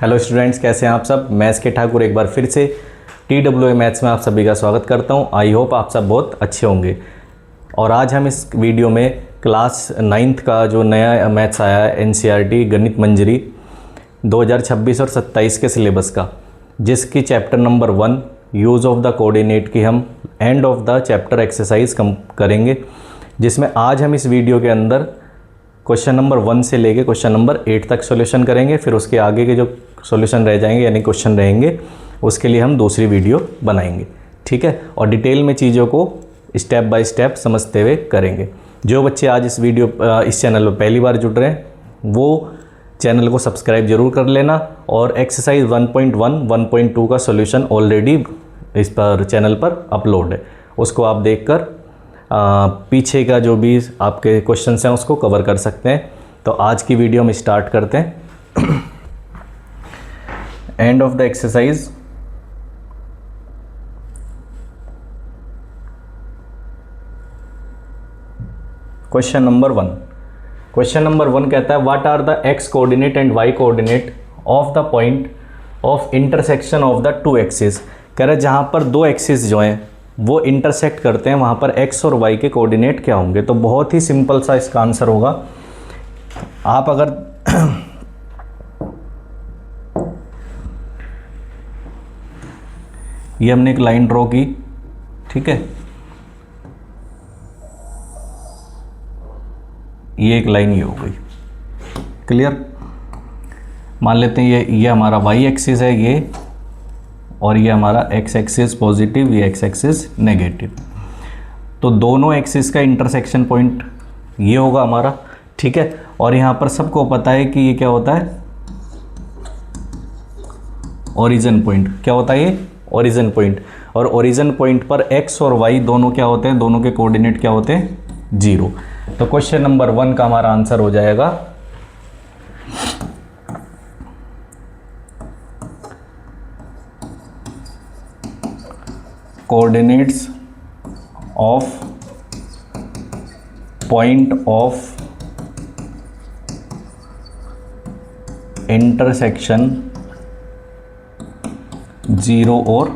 Hello students, कैसे हैं आप सब। मैथ्स के ठाकुर एक बार फिर से TWA मैथ्स में आप सभी का स्वागत करता हूं। आई होप आप सब बहुत अच्छे होंगे। और आज हम इस वीडियो में क्लास 9th का जो नया मैथ्स आया है NCERT गणित मंजरी 2026 और 27 के सिलेबस का, जिसकी chapter number 1 use of the coordinate की हम and of the chapter exercise करेंगे, जिसमें आज हम इस वीडियो के अंदर क्वेश्चन नंबर 1 से लेके क्वेश्चन नंबर 8 तक सॉल्यूशन करेंगे। फिर उसके आगे के जो सॉल्यूशन रह जाएंगे यानी क्वेश्चन रहेंगे, उसके लिए हम दूसरी वीडियो बनाएंगे, ठीक है। और डिटेल में चीज़ों को स्टेप बाय स्टेप समझते हुए करेंगे। जो बच्चे आज इस चैनल पर पहली बार जुड़ रहे हैं वो चैनल को सब्सक्राइब जरूर कर लेना। और एक्सरसाइज 1.1 1.2 का सॉल्यूशन ऑलरेडी इस पर चैनल पर अपलोड है, उसको आप देखकर पीछे का जो भी आपके क्वेश्चंस हैं उसको कवर कर सकते हैं। तो आज की वीडियो में स्टार्ट करते हैं। End of the exercise question number 1। Question number 1 कहता है what are the x coordinate and y coordinate of the point of intersection of the two axis. कह रहे हैं जहाँ पर दो एक्सिस जो हैं वो इंटरसेक्ट करते हैं वहाँ पर x और y के कोऑर्डिनेट क्या होंगे। तो बहुत ही सिंपल सा इसका आंसर होगा। आप अगर ये हमने एक लाइन ड्रॉ की, ठीक है, ये एक लाइन ये हो गई, क्लियर। मान लेते हैं ये हमारा y एक्सिस है ये, और ये हमारा x एक्सिस पॉजिटिव, ये x एक्सिस नेगेटिव। तो दोनों एक्सिस का इंटरसेक्शन पॉइंट ये होगा हमारा, ठीक है। और यहाँ पर सबको पता है कि ये क्या होता है, ओरिजिन पॉइंट। क्या होता है ये, ओरिजिन पॉइंट। और ओरिजिन पॉइंट पर x और y दोनों क्या होते हैं, दोनों के कोऑर्डिनेट क्या होते हैं, 0। तो क्वेश्चन नंबर 1 का हमारा आंसर हो जाएगा coordinates of point of intersection 0 और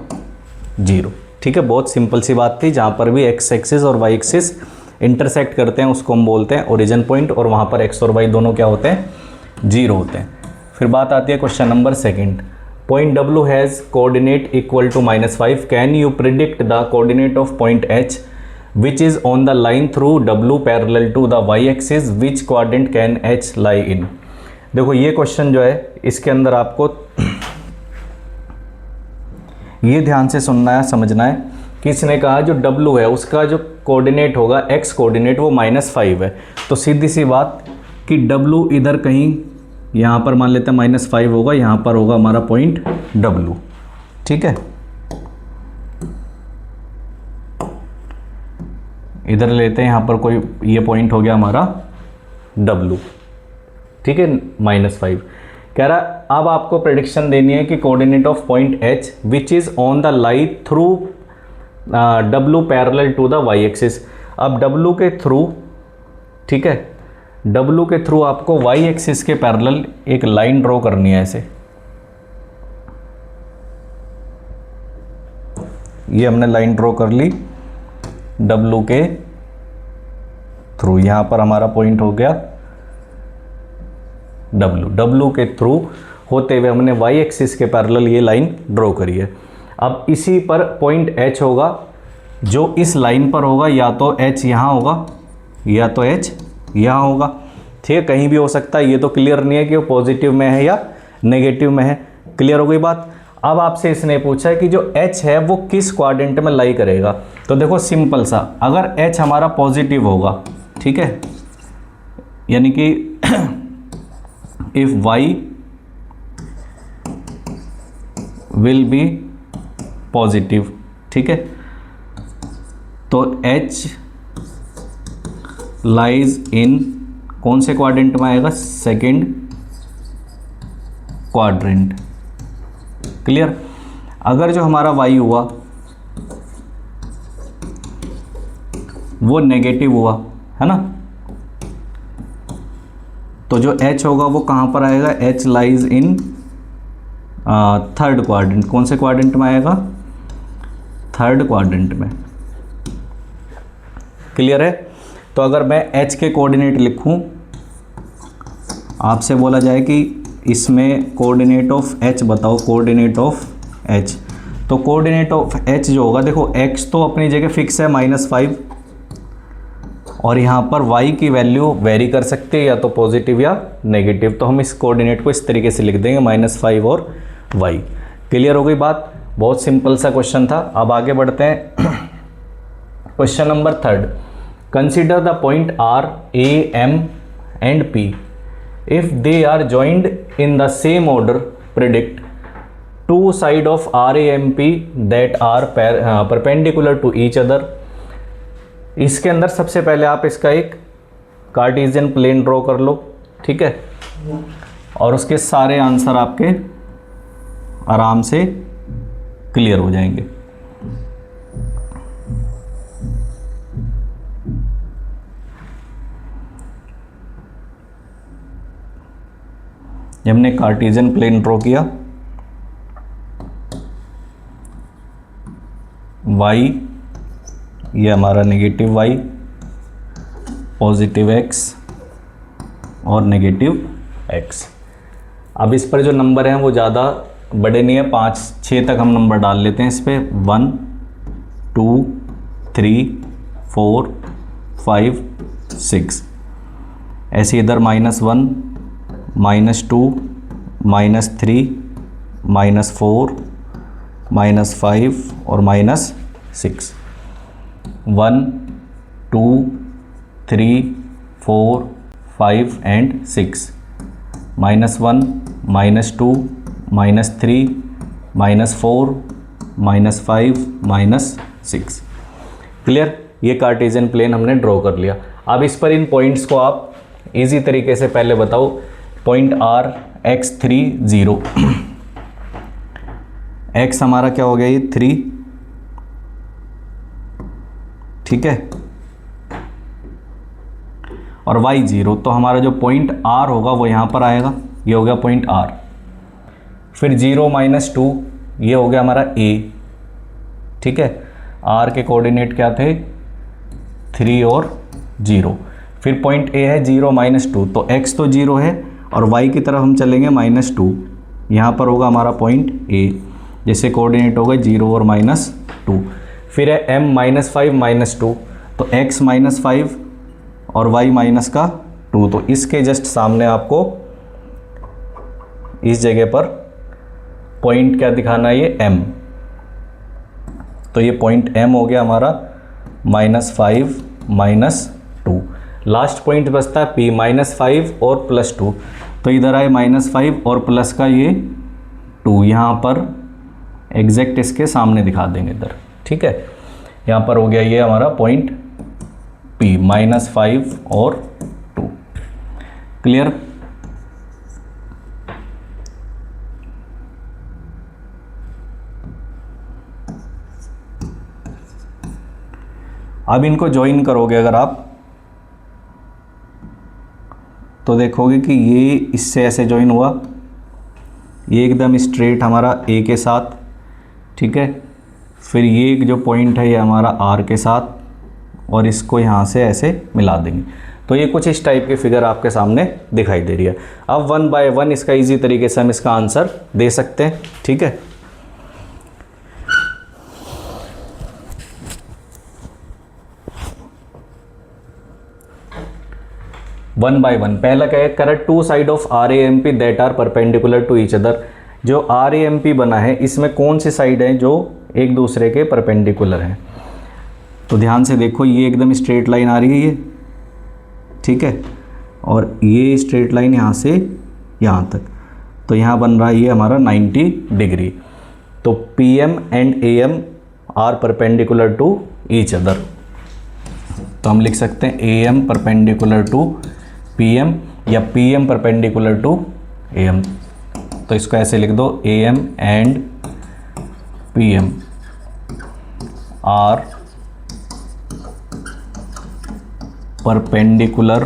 0, ठीक है। बहुत सिंपल सी बात थी। जहाँ पर भी x एक्सिस और y एक्सिस इंटरसेक्ट करते हैं उसको हम बोलते हैं ओरिजिन पॉइंट, और वहाँ पर x और y दोनों क्या होते हैं, 0 होते हैं। फिर बात आती है question number 2। Point W has coordinate equal to -5. Can you predict the coordinate of point H which is on the line through W parallel to the y-axis? Which quadrant can H lie in? देखो ये question जो है इसके अंदर आपको ये ध्यान से सुनना है, समझना है कि इसने कहा जो W है उसका जो कोऑर्डिनेट होगा x कोऑर्डिनेट वो -5 है। तो सीधी सी बात कि W इधर कहीं यहाँ पर मान लेते हैं -5 होगा, यहाँ पर होगा हमारा पॉइंट W, ठीक है। इधर लेते हैं, यहाँ पर कोई ये पॉइंट हो गया हमारा W, ठीक है, -5। कह रहा अब आपको प्रेडिक्शन देनी है कि coordinate of point H which is on the line through W parallel to the y axis. अब W के थ्रू, ठीक है, W के थ्रू आपको y एक्सिस के पैरेलल एक लाइन ड्रॉ करनी है ऐसे। ये हमने लाइन ड्रॉ कर ली W के थ्रू, यहां पर हमारा पॉइंट हो गया W के थ्रू होते हुए हमने y एक्सिस के पैरेलल ये लाइन ड्रॉ करी है। अब इसी पर पॉइंट H होगा, जो इस लाइन पर होगा, या तो H यहाँ होगा या तो H यहाँ होगा, ठीक है, कहीं भी हो सकता है। ये तो क्लियर नहीं है कि वो पॉजिटिव में है या नेगेटिव में है। क्लियर हो गई बात। अब आपसे इसने पूछा है कि जो H है वो किस क्वाड्रेंट में लाई करेगा। तो देखो सिंपल सा, अगर H हमारा पॉजिटिव होगा, ठीक है, यानी कि if y will be positive, ठीक है, तो H लाइज इन कौन से क्वाड्रेंट में आएगा, सेकेंड क्वाड्रेंट। क्लियर। अगर जो हमारा y हुआ वो नेगेटिव हुआ, है ना, तो जो H होगा वो कहाँ पर आएगा, H lies in third quadrant, कौन से क्वाड्रेंट में आएगा, थर्ड क्वाड्रेंट में। क्लियर है। तो अगर मैं एच के कोऑर्डिनेट लिखूं, आपसे बोला जाए कि इसमें कोऑर्डिनेट ऑफ एच बताओ, कोऑर्डिनेट ऑफ एच, तो कोऑर्डिनेट ऑफ एच जो होगा, देखो एक्स तो अपनी जगह फिक्स है -5, और यहाँ पर y की वैल्यू वेरी कर सकते हैं, या तो पॉजिटिव या नेगेटिव, तो हम इस कोऑर्डिनेट को इस तरीके से लिख देंगे -5 और y। क्लियर हो गई बात। बहुत सिंपल सा क्वेश्चन था। अब आगे बढ़ते हैं। Question number 3, consider the point R, A, M and P if they are joined in the same order, predict two side of RAMP that are perpendicular to each other. इसके अंदर सबसे पहले आप इसका एक कार्टेशियन प्लेन ड्रॉ कर लो, ठीक है, और उसके सारे आंसर आपके आराम से क्लियर हो जाएंगे। हमने कार्टेशियन प्लेन ड्रॉ किया, y ये हमारा नेगेटिव y, पॉजिटिव x और नेगेटिव x। अब इस पर जो नंबर हैं वो ज़्यादा बड़े नहीं है, 5-6 तक हम नंबर डाल लेते हैं इस पर। 1 2 3 4 5 6, ऐसे इधर -1 -2 -3 -4 -5 और -6। 1 2 3 4 5 एंड 6, -1 -2 -3 -4 -5 -6। क्लियर। ये कार्टेशियन प्लेन हमने ड्रॉ कर लिया। अब इस पर इन पॉइंट्स को आप इजी तरीके से पहले बताओ। पॉइंट R x3 0, x हमारा क्या हो गया, ये 3, ठीक है, और y 0, तो हमारा जो पॉइंट R होगा वो यहाँ पर आएगा, ये हो गया पॉइंट R। फिर 0 -2, ये हो गया हमारा A, ठीक है। R के कोऑर्डिनेट क्या थे, 3 और 0। फिर पॉइंट A है 0 -2, तो x तो 0 है और y की तरफ हम चलेंगे -2, यहाँ पर होगा हमारा पॉइंट A, जैसे कोऑर्डिनेट होगा 0 और -2। फिर है m -5 -2, तो x -5 और y -2, तो इसके जस्ट सामने आपको इस जगह पर पॉइंट क्या दिखाना है, ये m, तो ये पॉइंट m हो गया हमारा -5 -2। लास्ट पॉइंट बचता है p -5 और +2, तो इधर आए -5 और प्लस का ये 2, यहाँ पर एग्जैक्ट इसके सामने दिखा देंगे इधर, ठीक है। यहाँ पर हो गया ये हमारा पॉइंट P, -5 और 2। क्लियर। अब इनको ज्वाइन करोगे अगर आप, तो देखोगे कि ये इससे ऐसे ज्वाइन हुआ, ये एकदम स्ट्रेट हमारा A के साथ, ठीक है। फिर ये जो पॉइंट है ये हमारा R के साथ, और इसको यहाँ से ऐसे मिला देंगे, तो ये कुछ इस टाइप की फिगर आपके सामने दिखाई दे रही है। अब 1 बाय 1 इसका इजी तरीके से हम इसका आंसर दे सकते हैं, ठीक है। वन बाय वन, पहला क्या है, correct two side of RAMP that are perpendicular to each other. जो RAMP बना है इसमें कौन सी साइड है जो एक दूसरे के परपेंडिकुलर हैं, तो ध्यान से देखो, ये एकदम स्ट्रेट लाइन आ रही है ये, ठीक है, और ये स्ट्रेट लाइन यहाँ से यहाँ तक, तो यहाँ बन रहा है ये हमारा 90 डिग्री। तो PM and AM are perpendicular to each other, तो हम लिख सकते हैं AM परपेंडिकुलर टू PM या PM परपेंडिकुलर टू AM। तो इसको ऐसे लिख दो, AM and PM are perpendicular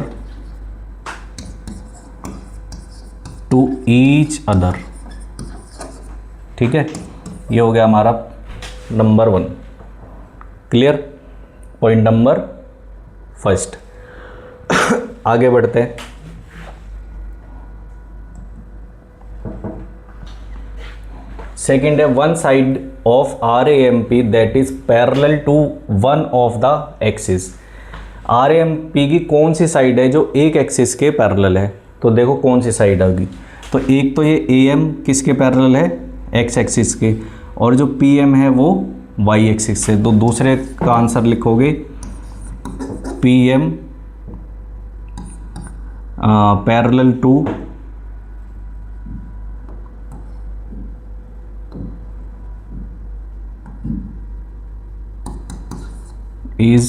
to each other. ठीक है, ये हो गया हमारा number 1। Clear, point number first. आगे बढ़ते हैं। सेकेंड है one side of RAMP that is parallel to one of the axis. RAMP की कौन सी साइड है जो एक एक्सिस के पैरेलल है? तो देखो कौन सी साइड होगी। तो एक तो ये AM किसके पैरेलल है? X एक्सिस के, और जो PM है वो Y एक्सिस से। तो दूसरे का आंसर लिखोगे PM parallel to is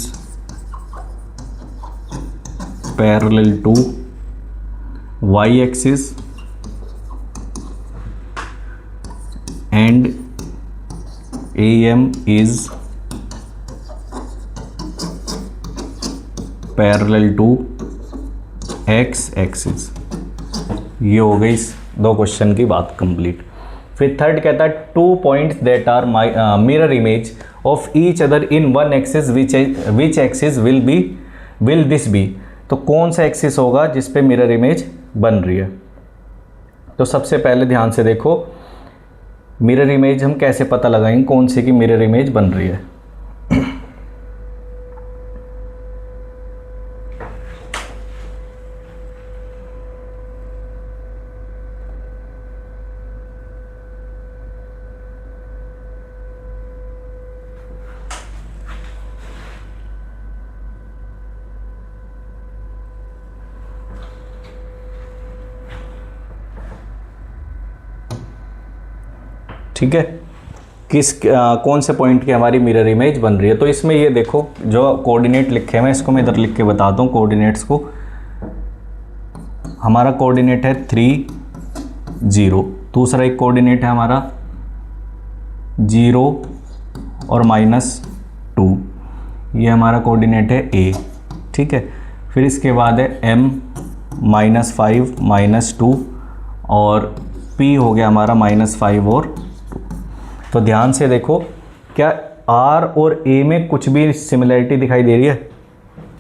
parallel to y axis and AM is parallel to x axis। ये हो गई इस दो क्वेश्चन की बात कंप्लीट। फिर थर्ड कहता है two points that are mirror image of each other in one axis which axis will this be. तो कौन सा एक्सिस होगा जिस पे मिरर इमेज बन रही है? तो सबसे पहले ध्यान से देखो, मिरर इमेज हम कैसे पता लगाएंगे कौन से की मिरर इमेज बन रही है? ठीक है, कौन से पॉइंट की हमारी मिरर इमेज बन रही है? तो इसमें ये देखो जो कोऑर्डिनेट लिखे हुए हैं इसको मैं इधर लिख के बताता हूँ कोऑर्डिनेट्स को। हमारा कोऑर्डिनेट है 3 0, दूसरा एक कोऑर्डिनेट है हमारा 0 और -2, ये हमारा कोऑर्डिनेट है A। ठीक है, फिर इसके बाद है M -5 -2 और P हो गया हमारा -5 और 2। तो ध्यान से देखो, क्या R और A में कुछ भी सिमिलरिटी दिखाई दे रही है?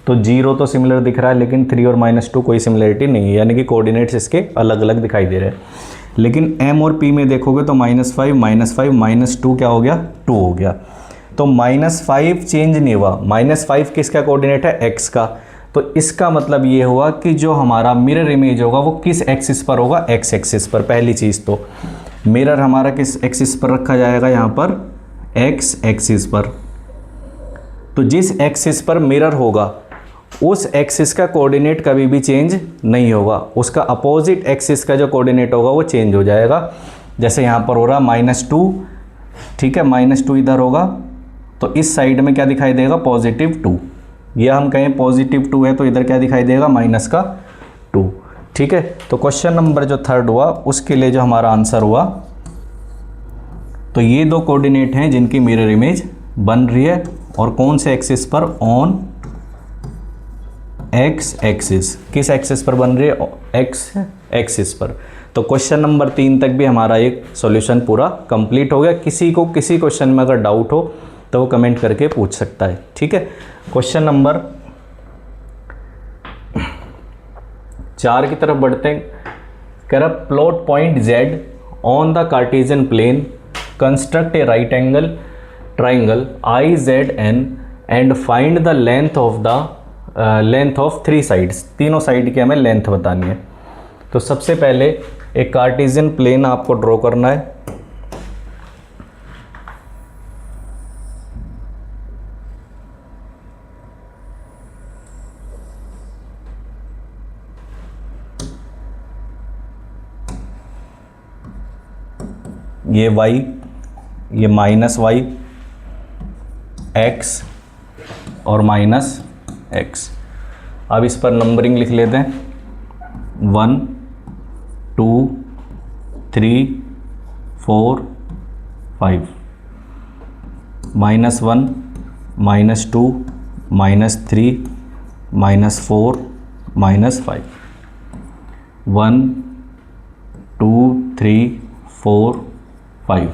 तो 0 तो सिमिलर दिख रहा है, लेकिन 3 और -2 कोई सिमिलरिटी नहीं है, यानी कि कोऑर्डिनेट्स इसके अलग अलग दिखाई दे रहे हैं। लेकिन M और P में देखोगे तो -5 -2 क्या हो गया? 2 हो गया। तो -5 चेंज नहीं हुआ। -5 किसका कोऑर्डिनेट है? X का। तो इसका मतलब ये हुआ कि जो हमारा मिरर इमेज होगा वो किस एक्सिस पर होगा? X एक्सिस पर। पहली चीज़ तो मिरर हमारा किस एक्सिस पर रखा जाएगा? यहाँ पर X एक्सिस पर। तो जिस एक्सिस पर मिरर होगा उस एक्सिस का कोऑर्डिनेट कभी भी चेंज नहीं होगा, उसका अपोजिट एक्सिस का जो कोऑर्डिनेट होगा वो चेंज हो जाएगा। जैसे यहाँ पर हो रहा -2, ठीक है, -2 इधर होगा तो इस साइड में क्या दिखाई देगा? +2। या हम कहें +2 है तो इधर क्या दिखाई देगा? -2। ठीक है, तो क्वेश्चन नंबर जो थर्ड हुआ उसके लिए जो हमारा आंसर हुआ, तो ये दो कोऑर्डिनेट हैं जिनकी मिरर इमेज बन रही है, और कौन से एक्सिस पर? On X axis. किस एक्सिस पर बन रही है? X एक्सिस पर। तो क्वेश्चन नंबर 3 तक भी हमारा एक सॉल्यूशन पूरा कंप्लीट हो गया। किसी को किसी क्वेश्चन में अगर डाउट हो तो वो कमेंट करके पूछ सकता है। ठीक है, क्वेश्चन नंबर 4 की तरफ बढ़ते हैं। कह रहा plot point Z on the cartesian plane, construct a right angle triangle IZN and find the length of 3 sides. तीनों साइड की हमें लेंथ बतानी है। तो सबसे पहले एक कार्टेशियन प्लेन आपको ड्रॉ करना है। ये y, ये -y, x और -x। अब इस पर नंबरिंग लिख लेते हैं 1 2 3 4 5। -1 -2 -3 -4 -5। 1 2 3 4 5,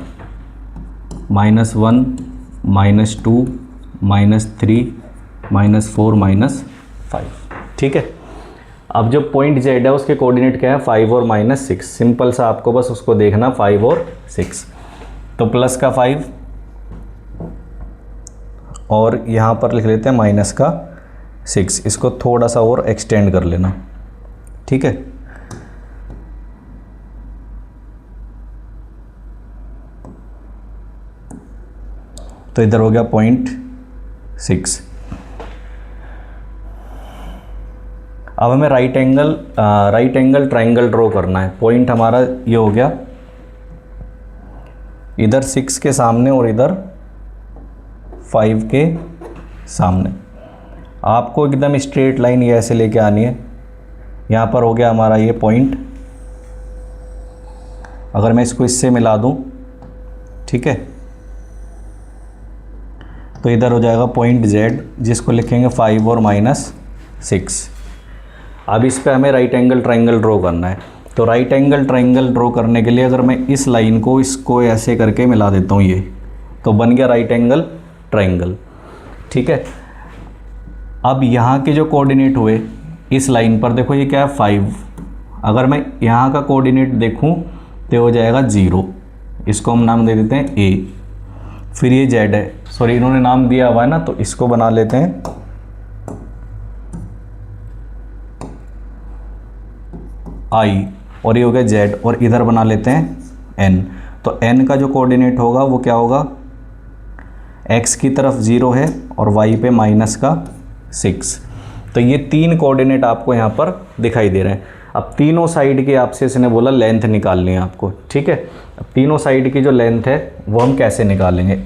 -1, -2, -3, -4, -5। ठीक है। अब जो पॉइंट जेड है उसके कोऑर्डिनेट क्या है, 5 और -6। सिंपल सा आपको बस उसको देखना, 5 और 6। तो प्लस का 5 और यहाँ पर लिख लेते हैं माइनस का 6। इसको थोड़ा सा और एक्सटेंड कर लेना। ठीक है। तो इधर हो गया 0.6। अब हमें राइट एंगल ट्रायंगल ड्रॉ करना है। पॉइंट हमारा ये हो गया, इधर 6 के सामने और इधर 5 के सामने। आपको एकदम स्ट्रेट लाइन ये ऐसे लेके आनी है। यहाँ पर हो गया हमारा ये पॉइंट। अगर मैं इसको इससे मिला दूँ, ठीक है, तो इधर हो जाएगा पॉइंट जेड, जिसको लिखेंगे 5 और -6। अब इस पे हमें राइट एंगल ट्रायंगल ड्रॉ करना है। तो राइट एंगल ट्रायंगल ड्रॉ करने के लिए अगर मैं इस लाइन को इसको ऐसे करके मिला देता हूँ, ये तो बन गया राइट एंगल ट्रायंगल। ठीक है। अब यहाँ के जो कोऑर्डिनेट हुए इस लाइन पर, देखो ये क्या है, 5। अगर मैं यहाँ का कोऑर्डिनेट देखूँ तो हो जाएगा 0। इसको हम नाम दे देते हैं ए। फिर ये जेड है, सॉरी इन्होंने नाम दिया हुआ है ना, तो इसको बना लेते हैं आई, और ये हो गया जेड, और इधर बना लेते हैं एन। तो एन का जो कोऑर्डिनेट होगा वो क्या होगा, एक्स की तरफ 0 है और वाई पे माइनस का 6। तो ये 3 कोऑर्डिनेट आपको यहाँ पर दिखाई दे रहे हैं। अब तीनों साइड की आपसे इसने बोला लेंथ निकालनी है आपको। ठीक है। अब तीनों साइड की जो लेंथ है वो हम कैसे निकालेंगे।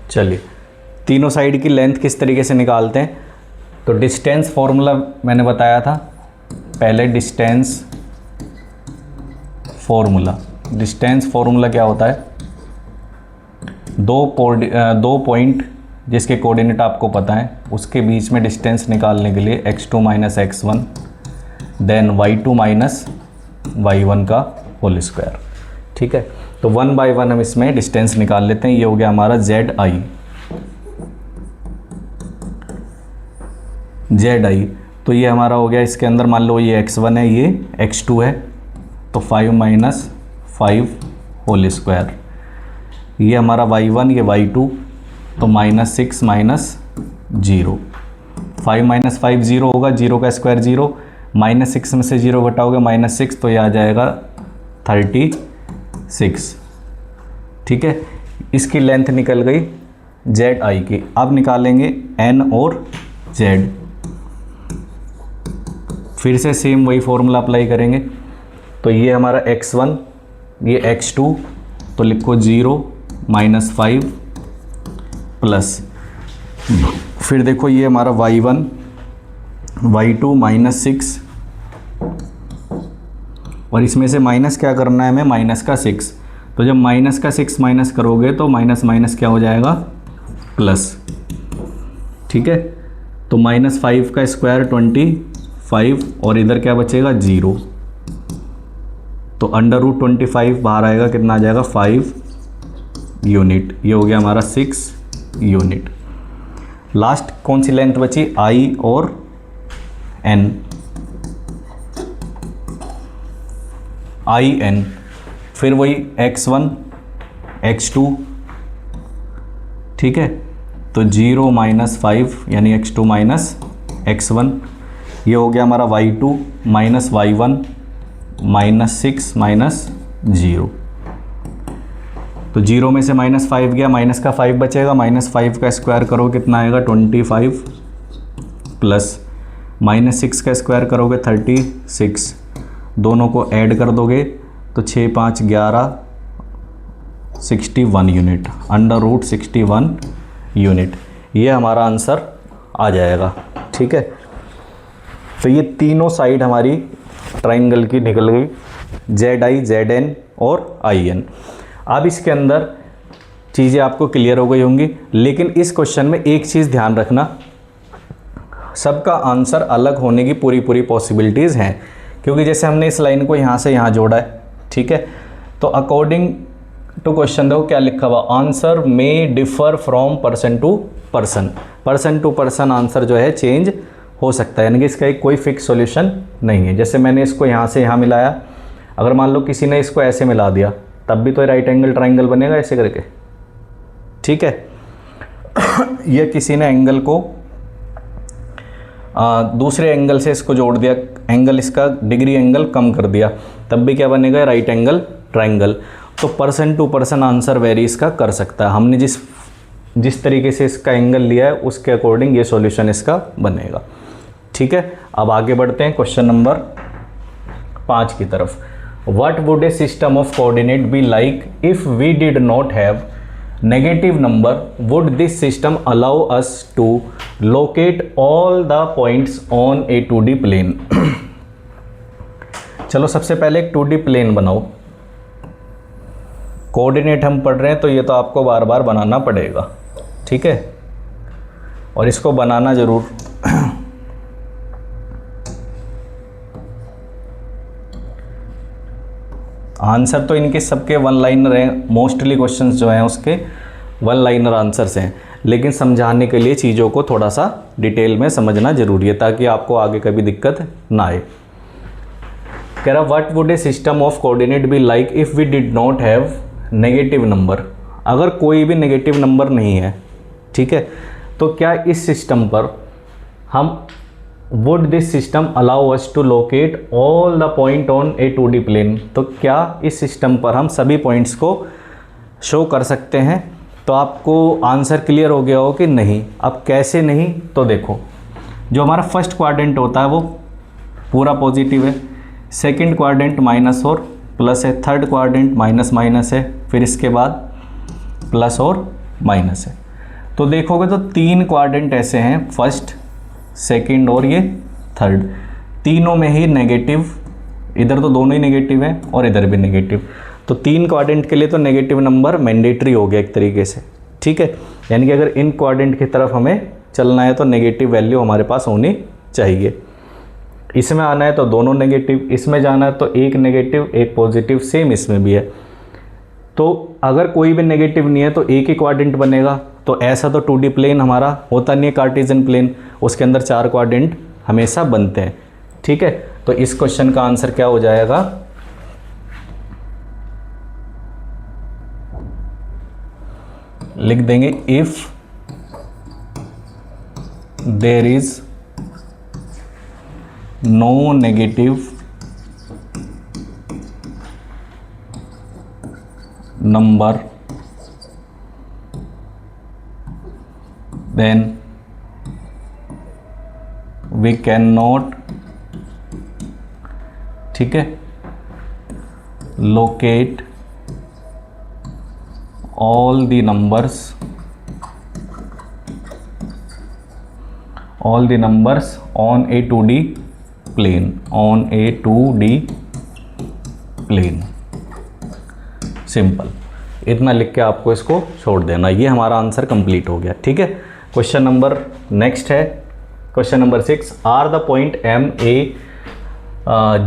चलिए, तीनों साइड की लेंथ किस तरीके से निकालते हैं। तो डिस्टेंस फॉर्मूला मैंने बताया था पहले। डिस्टेंस फॉर्मूला क्या होता है, दो पॉइंट जिसके कोऑर्डिनेट आपको पता है उसके बीच में डिस्टेंस निकालने के लिए x2 - x1 then y2 - y1 का होल स्क्वायर। ठीक है। तो 1 बाय 1 हम इसमें डिस्टेंस निकाल लेते हैं। ये हो गया हमारा जेड आई। तो ये हमारा हो गया, इसके अंदर मान लो ये x1 है, ये x2 है, तो 5 - 5 होल स्क्वायर। ये हमारा y1, ये y2, तो -6 - 0। 5 - 5 0 होगा, 0 का स्क्वायर 0, -6 में से 0 घटाओगे -6, तो ये आ जाएगा 36। ठीक है। इसकी लेंथ निकल गई जेड आई की। अब निकालेंगे एन और जेड। फिर से सेम वही फॉर्मूला अप्लाई करेंगे। तो ये हमारा x1, ये x2, तो लिखो 0 - 5 प्लस, फिर देखो ये हमारा y1, y2 -6, और इसमें से माइनस क्या करना है हमें, माइनस का 6। तो जब माइनस का 6 माइनस करोगे तो माइनस माइनस क्या हो जाएगा, प्लस। ठीक है। तो -5 का स्क्वायर 25, और इधर क्या बचेगा 0। तो √25 बाहर आएगा, कितना आ जाएगा 5 यूनिट। ये हो गया हमारा 6 यूनिट। लास्ट कौन सी लेंथ बची, आई और एन। आई एन, फिर वही x1 x2। ठीक है। तो 0 - 5 यानी x2 - x1। ये हो गया हमारा y2 - y1 -6 - 0। तो 0 में से -5 गया, माइनस का 5 बचेगा, -5 का स्क्वायर करो कितना आएगा 25, प्लस -6 का स्क्वायर करोगे 36, दोनों को ऐड कर दोगे तो 6 5 11, 61 यूनिट, √61 यूनिट, ये हमारा आंसर आ जाएगा। ठीक है, तो ये तीनों साइड हमारी ट्राइंगल की निकल गई, ZI, ZN और IN। अब इसके अंदर चीज़ें आपको क्लियर हो गई होंगी, लेकिन इस क्वेश्चन में एक चीज़ ध्यान रखना, सबका आंसर अलग होने की पूरी पॉसिबिलिटीज़ हैं, क्योंकि जैसे हमने इस लाइन को यहाँ से यहाँ जोड़ा है। ठीक है, तो अकॉर्डिंग टू क्वेश्चन देखो क्या लिखा हुआ, आंसर में differ from person to person answer जो है चेंज हो सकता है, यानी कि इसका एक कोई फिक्स सॉल्यूशन नहीं है। जैसे मैंने इसको यहाँ से यहाँ मिलाया, अगर मान लो किसी ने इसको ऐसे मिला दिया तब भी तो राइट एंगल ट्राइंगल बनेगा ऐसे करके। ठीक है, ये किसी ने एंगल को दूसरे एंगल से इसको जोड़ दिया, एंगल इसका डिग्री एंगल कम कर दिया, तब भी क्या बनेगा राइट एंगल ट्राइंगल। तो person to person answer vary इसका कर सकता है। हमने जिस तरीके से इसका एंगल लिया है उसके अकॉर्डिंग ये सॉल्यूशन इसका बनेगा। ठीक है, अब आगे बढ़ते हैं क्वेश्चन नंबर 5 की तरफ। What would a system of coordinate be like if we did not have negative number, would this system allow us to locate all the points on a 2D plane. चलो सबसे पहले एक 2D plane बनाओ। Coordinate हम पढ़ रहे हैं तो ये तो आपको बार बार बनाना पड़ेगा। ठीक है, और इसको बनाना ज़रूर। आंसर तो इनके सबके वन लाइनर हैं, मोस्टली क्वेश्चंस जो हैं उसके वन लाइनर आंसर्स हैं, लेकिन समझाने के लिए चीज़ों को थोड़ा सा डिटेल में समझना ज़रूरी है ताकि आपको आगे कभी दिक्कत ना आए। कह रहा what would a system of coordinate be like if we did not have negative number. अगर कोई भी नेगेटिव नंबर नहीं है, ठीक है, तो क्या इस सिस्टम पर हम would this system allow us to locate all the point on a 2D plane, तो क्या इस सिस्टम पर हम सभी पॉइंट्स को शो कर सकते हैं। तो आपको आंसर क्लियर हो गया हो कि नहीं। अब कैसे नहीं, तो देखो जो हमारा फर्स्ट क्वाड्रेंट होता है वो पूरा पॉजिटिव है, सेकंड क्वाड्रेंट माइनस और प्लस है, थर्ड क्वाड्रेंट माइनस माइनस है, फिर इसके बाद प्लस और माइनस है। तो देखोगे तो 3 क्वाड्रेंट ऐसे हैं, फर्स्ट सेकंड और ये थर्ड, तीनों में ही नेगेटिव, इधर तो दोनों ही नेगेटिव हैं और इधर भी नेगेटिव। तो 3 क्वाड्रेंट के लिए तो नेगेटिव नंबर मैंडेटरी हो गया एक तरीके से। ठीक है, यानी कि अगर इन क्वाड्रेंट की तरफ हमें चलना है तो नेगेटिव वैल्यू हमारे पास होनी चाहिए। इसमें आना है तो दोनों नेगेटिव, इसमें जाना है तो एक नेगेटिव एक पॉजिटिव, सेम इसमें भी है। तो अगर कोई भी नेगेटिव नहीं है तो एक ही क्वाड्रेंट बनेगा। तो ऐसा तो 2D प्लेन हमारा होता नहीं है, कार्टेशियन प्लेन, उसके अंदर 4 क्वाड्रेंट हमेशा बनते हैं। ठीक है, तो इस क्वेश्चन का आंसर क्या हो जाएगा, लिख देंगे if there is no negative number then we cannot, ठीक है, locate all the numbers on a 2D plane, on a 2D plane। Simple, इतना लिख के आपको इसको छोड़ देना, ये हमारा आंसर कंप्लीट हो गया। ठीक है, क्वेश्चन नंबर नेक्स्ट है, question number 6। Are the point M A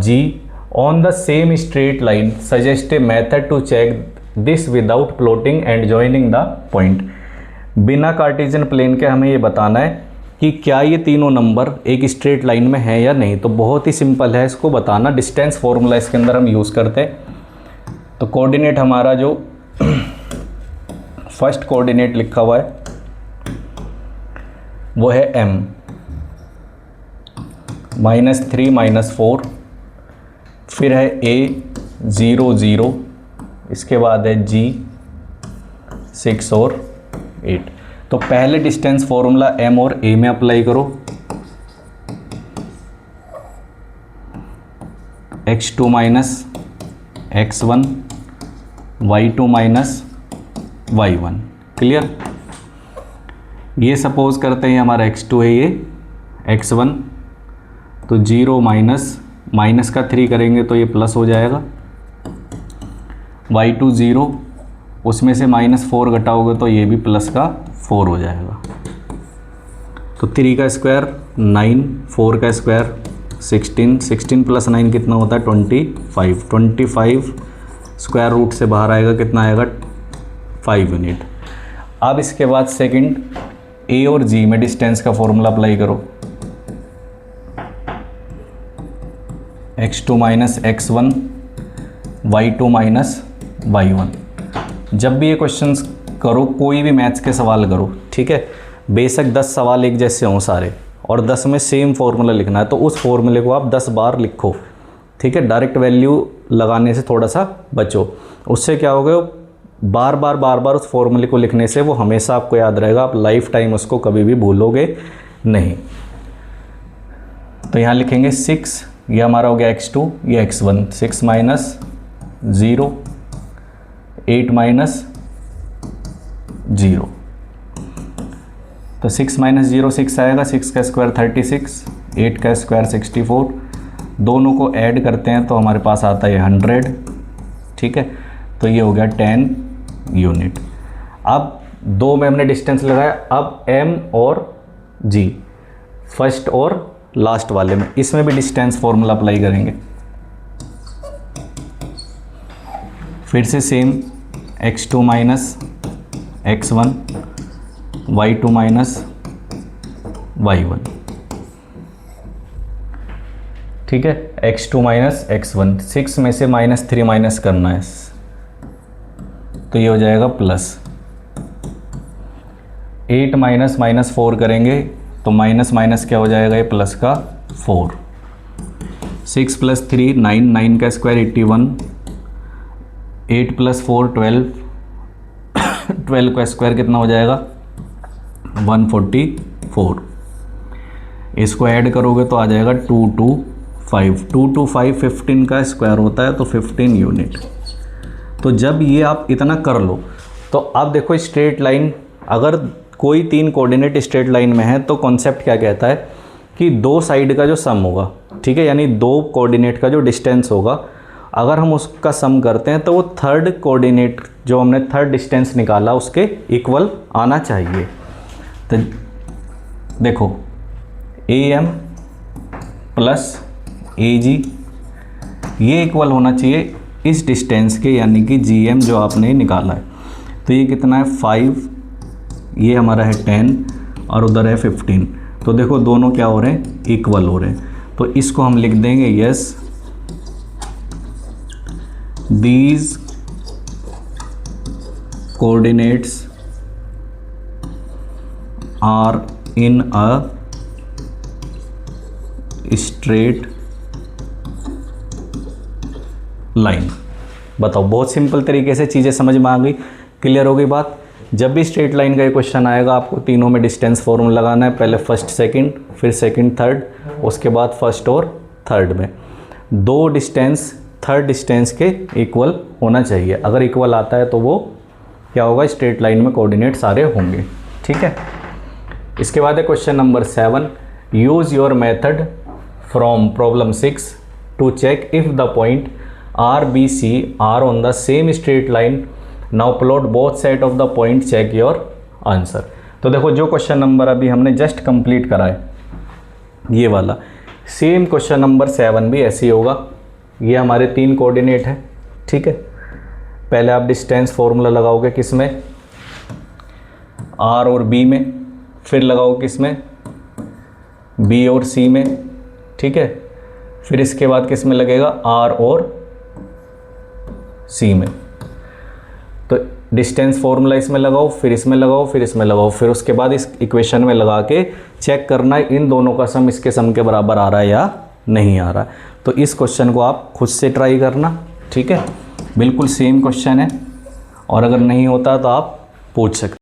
G on the same straight line, suggest a method to check this without plotting and joining the point. बिना कार्टेशियन प्लेन के हमें ये बताना है कि क्या ये तीनों नंबर एक स्ट्रेट लाइन में है या नहीं। तो बहुत ही सिंपल है इसको बताना, डिस्टेंस फॉर्मूला इसके अंदर हम यूज़ करते हैं। तो कोऑर्डिनेट हमारा जो फर्स्ट कोऑर्डिनेट लिखा हुआ है वो है M, -3 -4, फिर है A 0 0, इसके बाद है G 6 और 8। तो पहले डिस्टेंस फॉर्मूला M और A में अप्लाई करो, x2 minus x1 y2 minus y1। Clear. ये सपोज करते हैं हमारा x2 है, ये x1, तो 0 माइनस का 3 करेंगे तो ये प्लस हो जाएगा, y2 0, उसमें से -4 घटाओगे तो ये भी प्लस का 4 हो जाएगा। तो 3 का स्क्वायर 9, 4 का स्क्वायर 16, 16 प्लस 9 कितना होता है 25, 25 स्क्वायर रूट से बाहर आएगा कितना आएगा 5 यूनिट। अब इसके बाद सेकंड A और G में डिस्टेंस का फॉर्मूला अप्लाई करो, x2 minus x1 y2 minus y1। जब भी ये क्वेश्चंस करो, कोई भी मैथ्स के सवाल करो, ठीक है, बेशक 10 सवाल एक जैसे हों सारे और 10 में सेम फार्मूला लिखना है, तो उस फॉर्मूले को आप 10 बार लिखो, ठीक है। डायरेक्ट वैल्यू लगाने से थोड़ा सा बचो, उससे क्या होगा, बार बार उस फॉर्मूले को लिखने से वो हमेशा आपको याद रहेगा, आप लाइफ टाइम उसको कभी भी भूलोगे नहीं। तो यहाँ लिखेंगे 6, ये हमारा हो गया x2, ये x1, 6 माइनस 0, 8 माइनस 0, तो 6 माइनस 0 6 आएगा, 6 का स्क्वायर 36, 8 का स्क्वायर 64, दोनों को ऐड करते हैं तो हमारे पास आता है 100, ठीक है। तो ये हो गया 10 यूनिट। अब 2 में हमने डिस्टेंस लगाया, अब M और G फर्स्ट और लास्ट वाले में, इसमें भी डिस्टेंस फॉर्मूला अप्लाई करेंगे। फिर से same x2 minus x1 y2 minus y1, ठीक है। x2 माइनस x1, 6 में से -3 माइनस करना है, तो ये हो जाएगा प्लस। 8 माइनस 4 करेंगे तो माइनस क्या हो जाएगा, ये प्लस का 4। 6 प्लस 3 9, 9 का स्क्वायर 81, 8 प्लस 4 12, 12 का स्क्वायर कितना हो जाएगा 144। इसको ऐड करोगे तो आ जाएगा 225, 225 15 का स्क्वायर होता है, तो 15 यूनिट। तो जब ये आप इतना कर लो, तो अब देखो स्ट्रेट लाइन, अगर कोई 3 कोऑर्डिनेट स्ट्रेट लाइन में है तो कॉन्सेप्ट क्या कहता है कि 2 साइड का जो सम होगा, ठीक है, यानी 2 कोऑर्डिनेट का जो डिस्टेंस होगा, अगर हम उसका सम करते हैं तो वो थर्ड कोऑर्डिनेट जो हमने थर्ड डिस्टेंस निकाला उसके इक्वल आना चाहिए। तो देखो AM प्लस AG ये इक्वल होना चाहिए इस डिस्टेंस के, यानी कि GM जो आपने निकाला है। तो ये कितना है 5, ये हमारा है 10 और उधर है 15। तो देखो दोनों क्या हो रहे हैं, इक्वल हो रहे हैं। तो इसको हम लिख देंगे yes these coordinates are in a straight line. बताओ, बहुत सिंपल तरीके से चीज़ें समझ में आ गई, क्लियर हो गई बात। जब भी स्ट्रेट लाइन का ये क्वेश्चन आएगा, आपको तीनों में डिस्टेंस फॉर्मूला लगाना है, पहले फर्स्ट सेकंड, फिर सेकंड थर्ड, उसके बाद फर्स्ट और थर्ड में 2 डिस्टेंस थर्ड डिस्टेंस के इक्वल होना चाहिए। अगर इक्वल आता है तो वो क्या होगा, स्ट्रेट लाइन में कोऑर्डिनेट सारे होंगे, ठीक है। इसके बाद है question number 7, use your method from problem 6 to check if the point R, B, C are on the same straight line. Now plot both side of the point, check your answer. तो देखो जो question number अभी हमने just complete करा है, ये वाला same question number 7 भी ऐसे ही होगा। ये हमारे 3 कोऑर्डिनेट हैं, ठीक है। पहले आप डिस्टेंस फॉर्मूला लगाओगे किस में, R और B में, फिर लगाओ किस में, B और C में, ठीक है। फिर इसके बाद किस में लगेगा, R और C में। तो डिस्टेंस फॉर्मूला इसमें लगाओ, फिर इसमें लगाओ, फिर इसमें लगाओ, फिर उसके बाद इस इक्वेशन में लगा के चेक करना है इन दोनों का सम इसके सम के बराबर आ रहा है या नहीं आ रहा है। तो इस क्वेश्चन को आप खुद से ट्राई करना, ठीक है। बिल्कुल सेम क्वेश्चन है, और अगर नहीं होता तो आप पूछ सकते